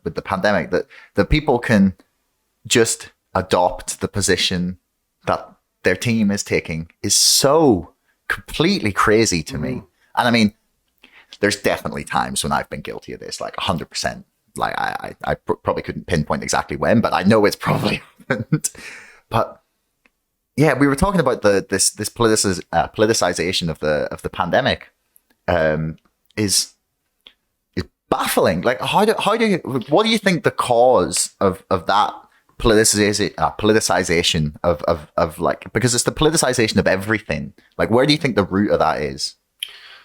with the pandemic, that people can just adopt the position that their team is taking is so completely crazy to me. And I mean, there's definitely times when I've been guilty of this, like 100%. Like I probably couldn't pinpoint exactly when, but I know it's probably happened. But yeah, we were talking about this politicization of the pandemic is baffling. Like what do you think the cause of that politicization of like, because it's the politicization of everything. Like, where do you think the root of that is?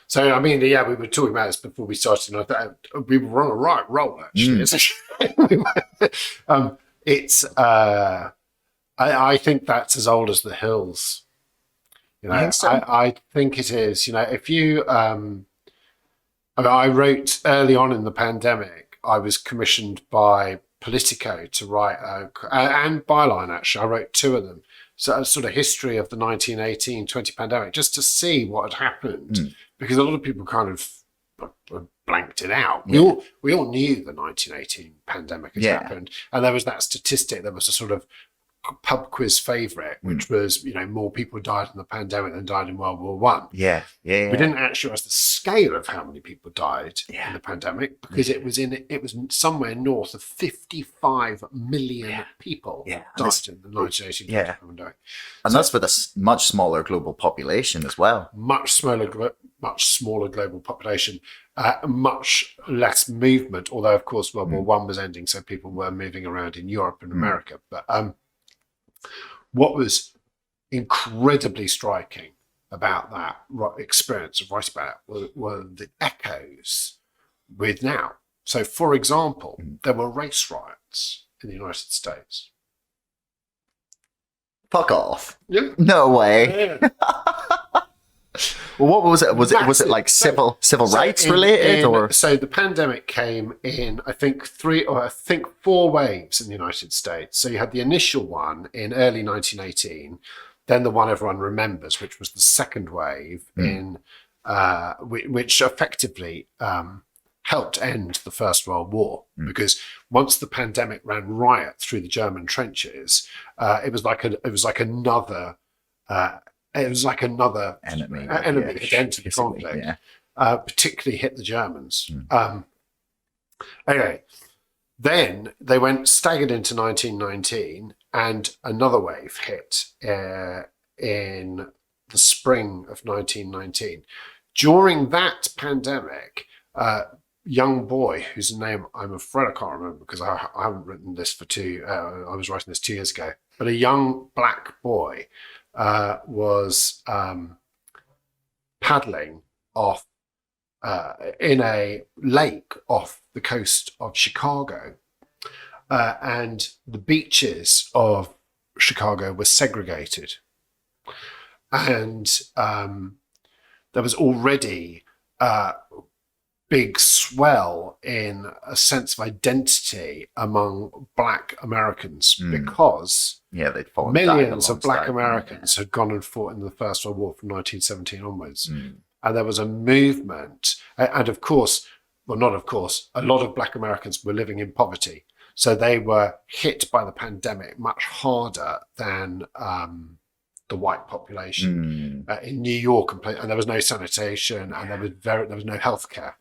So, I mean, yeah, we were talking about this before we started, and I thought we were on a right roll, actually. I think that's as old as the hills. You know, You think so? I think it is. You know, if you, I wrote early on in the pandemic, I was commissioned by Politico to write, and Byline, actually, I wrote two of them. So a sort of history of the 1918-20 pandemic, just to see what had happened, because a lot of people kind of blanked it out. Yeah. We all knew the 1918 pandemic had happened, and there was that statistic. There was a sort of pub quiz favorite, which was, you know, more people died in the pandemic than died in World War One. Yeah. We didn't actually realize the scale of how many people died in the pandemic, because it was somewhere north of 55 million people died in the 1918 pandemic. And that's with a much smaller global population as well. Much smaller global population, much less movement. Although, of course, World War One was ending, so people were moving around in Europe and America. But what was incredibly striking about that experience of writing about it were the echoes with now. So, for example, there were race riots in the United States. Fuck off. Yeah. No way. Yeah. Well, what was it? Was it like civil rights related, or? So the pandemic came in, I think 4 waves in the United States. So you had the initial one in early 1918, then the one everyone remembers, which was the second wave which effectively helped end the First World War, because once the pandemic ran riot through the German trenches, it was like another enemy had entered the conflict, particularly hit the Germans. Anyway, then they went staggered into 1919, and another wave hit in the spring of 1919. During that pandemic, young boy whose name I'm afraid I can't remember, because I haven't written this I was writing this 2 years ago, but a young black boy was paddling off in a lake off the coast of Chicago, and the beaches of Chicago were segregated, and there was already big swell in a sense of identity among Black Americans, because millions of Black Americans had gone and fought in the First World War from 1917 onwards. And there was a movement. And of course, well, not of course, a lot of Black Americans were living in poverty. So they were hit by the pandemic much harder than the white population in New York, and there was no sanitation, and there was no healthcare.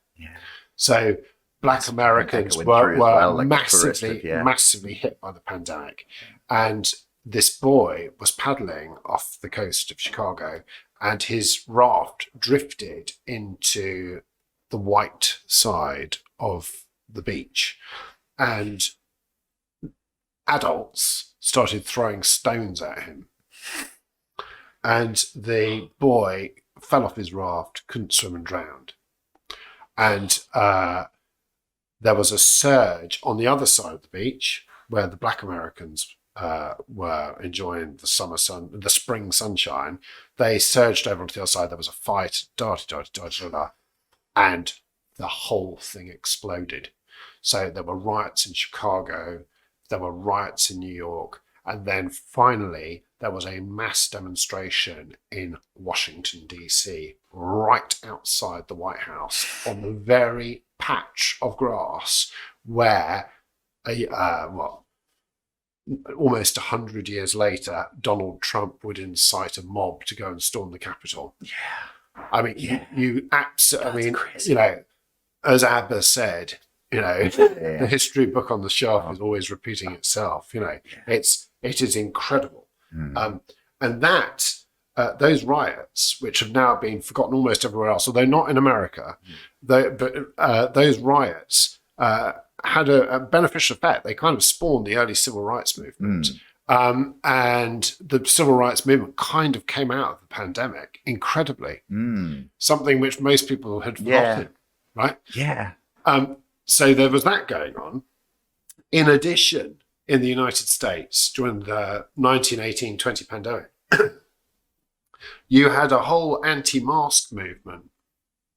So Black Americans were massively hit by the pandemic. And this boy was paddling off the coast of Chicago, and his raft drifted into the white side of the beach. And adults started throwing stones at him. And the boy fell off his raft, couldn't swim, and drowned. And there was a surge on the other side of the beach where the Black Americans were enjoying the spring sunshine. They surged over onto the other side. There was a fight, and the whole thing exploded. So there were riots in Chicago, there were riots in New York, and then finally there was a mass demonstration in Washington, D.C., right outside the White House, on the very patch of grass where almost 100 years later, Donald Trump would incite a mob to go and storm the Capitol. Yeah. I mean, you absolutely. I mean, crazy. you know, as Abba said, you know, the history book on the shelf is always repeating itself. You know, it is incredible, and that those riots, which have now been forgotten almost everywhere else, although not in America, those riots had a beneficial effect. They kind of spawned the early civil rights movement. And the civil rights movement kind of came out of the pandemic incredibly. Something which most people had forgotten, right? Yeah. So there was that going on. In addition, in the United States, during the 1918-20 pandemic, you had a whole anti-mask movement,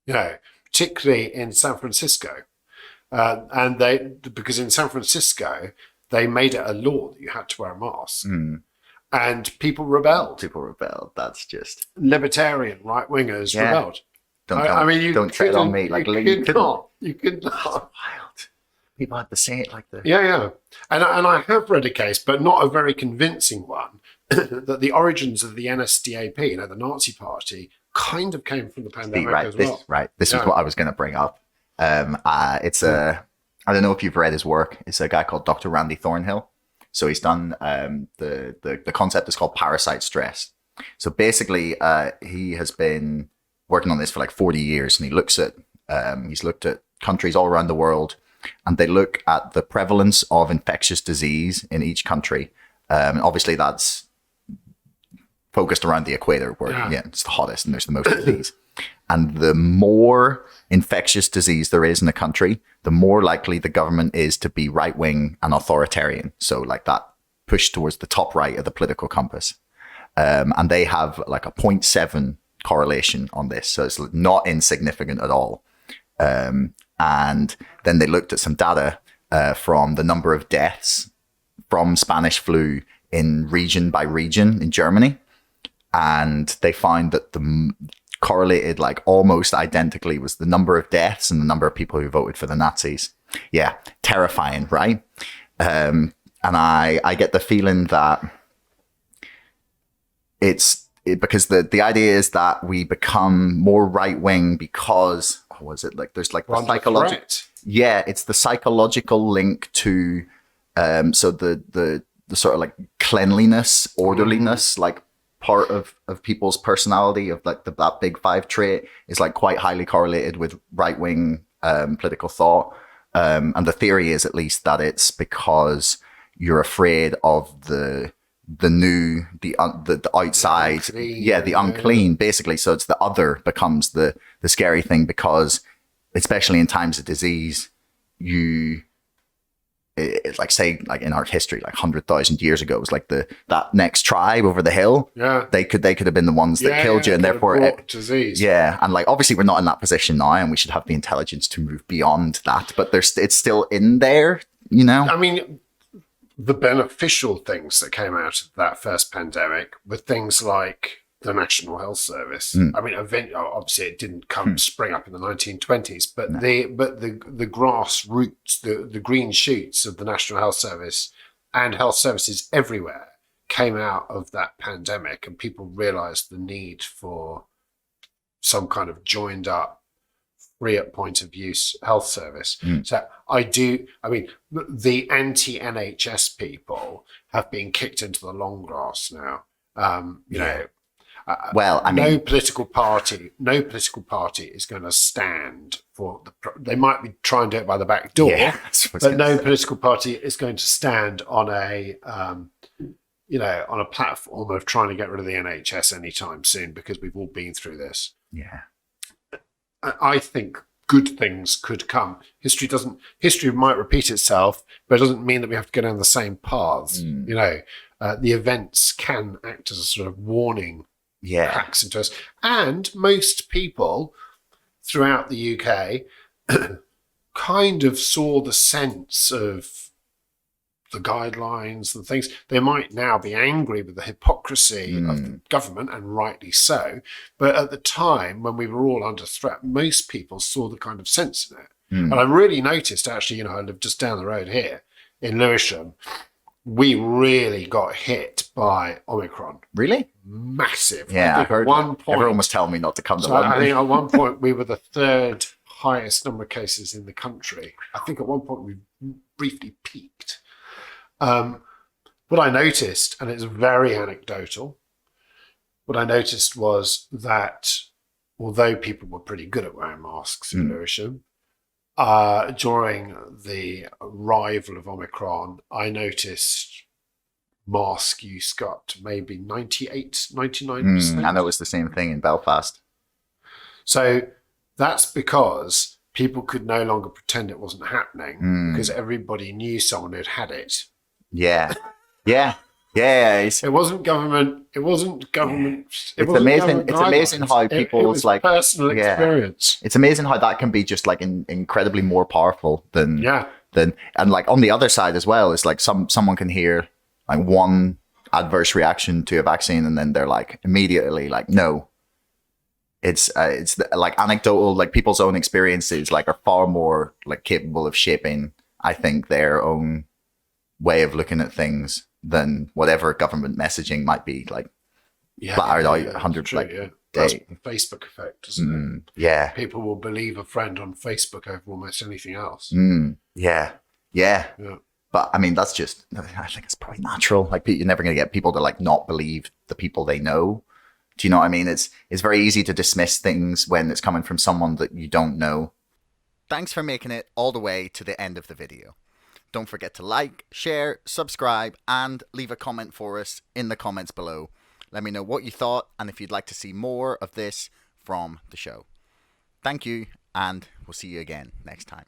you know, particularly in San Francisco. And because in San Francisco, they made it a law that you had to wear a mask. And people rebelled. That's just... Libertarian right-wingers rebelled. Don't tread on me. Like, you could not. That's wild. People had to say it like that. Yeah. And I have read a case, but not a very convincing one, that the origins of the NSDAP, you know, the Nazi party, kind of came from the pandemic as well. This is what I was going to bring up. It's I don't know if you've read his work. It's a guy called Dr. Randy Thornhill. So he's done the concept is called Parasite Stress. So basically, he has been working on this for like 40 years, and he's looked at countries all around the world, and they look at the prevalence of infectious disease in each country. Obviously, that's focused around the equator, where it's the hottest and there's the most disease. And the more infectious disease there is in a country, the more likely the government is to be right-wing and authoritarian. So like that push towards the top right of the political compass. And they have like a 0.7 correlation on this. So it's not insignificant at all. And then they looked at some data from the number of deaths from Spanish flu in region by region in Germany. And they found that the correlated like almost identically was the number of deaths and the number of people who voted for the Nazis. Yeah, terrifying, right? And I get the feeling that because the idea is that we become more right wing because there's like the psychological. Yeah, it's the psychological link to so the sort of like cleanliness, orderliness, like part of people's personality of like that big five trait is like quite highly correlated with right-wing political thought. And the theory is at least that it's because you're afraid of the new, the outside, the unclean, basically. So it's the other becomes the scary thing, because especially in times of disease, it's like, say, like in art history, like 100,000 years ago, it was like that next tribe over the hill. Yeah, they could have been the ones that killed you, and therefore disease. Yeah, and like obviously we're not in that position now, and we should have the intelligence to move beyond that. But it's still in there, you know. I mean, the beneficial things that came out of that first pandemic were things like the National Health Service. I mean, obviously it didn't spring up in the 1920s, but the grassroots, the green shoots of the National Health Service and health services everywhere came out of that pandemic, and people realized the need for some kind of joined up, free at point of use health service. So I mean, the anti-NHS people have been kicked into the long grass now. You know, well, I mean, no political party is going to stand for they might be trying to do it by the back door, but no political party is going to stand on a on a platform of trying to get rid of the NHS anytime soon, because we've all been through this. Yeah, I think good things could come. History might repeat itself, but it doesn't mean that we have to go down the same paths. You know, the events can act as a sort of warning. Cracks into us. And most people throughout the UK kind of saw the sense of the guidelines and things. They might now be angry with the hypocrisy of the government, and rightly so. But at the time when we were all under threat, most people saw the kind of sense in it. And I really noticed, actually, I live just down the road here, in Lewisham, we really got hit by Omicron. Really? Massive. Yeah, I heard. At one point, everyone was telling me not to come to so London. I think at one point we were the third highest number of cases in the country. I think at one point we briefly peaked. What I noticed, and it's very anecdotal, what I noticed was that although people were pretty good at wearing masks in Lewisham, during the arrival of Omicron, I noticed mask use got up to maybe 98, 99%. I know it's the same thing in Belfast. So that's because people could no longer pretend it wasn't happening because everybody knew someone who'd had it. Yeah. Yeah. Yeah. It wasn't government. It wasn't government. It's amazing. It's amazing how people's it was personal experience. It's amazing how that can be just like incredibly more powerful than and like on the other side as well. It's like someone can hear like one adverse reaction to a vaccine and then they're like immediately like no. It's like anecdotal, like people's own experiences like are far more like capable of shaping, I think, their own way of looking at things than whatever government messaging might be like battered out 100 true, like day. That's the Facebook effect, isn't it? Yeah. People will believe a friend on Facebook over almost anything else. Yeah. But I mean, that's just, I think it's probably natural. Like you're never going to get people to like not believe the people they know. Do you know what I mean? It's very easy to dismiss things when it's coming from someone that you don't know. Thanks for making it all the way to the end of the video. Don't forget to like, share, subscribe, and leave a comment for us in the comments below. Let me know what you thought and if you'd like to see more of this from the show. Thank you, and we'll see you again next time.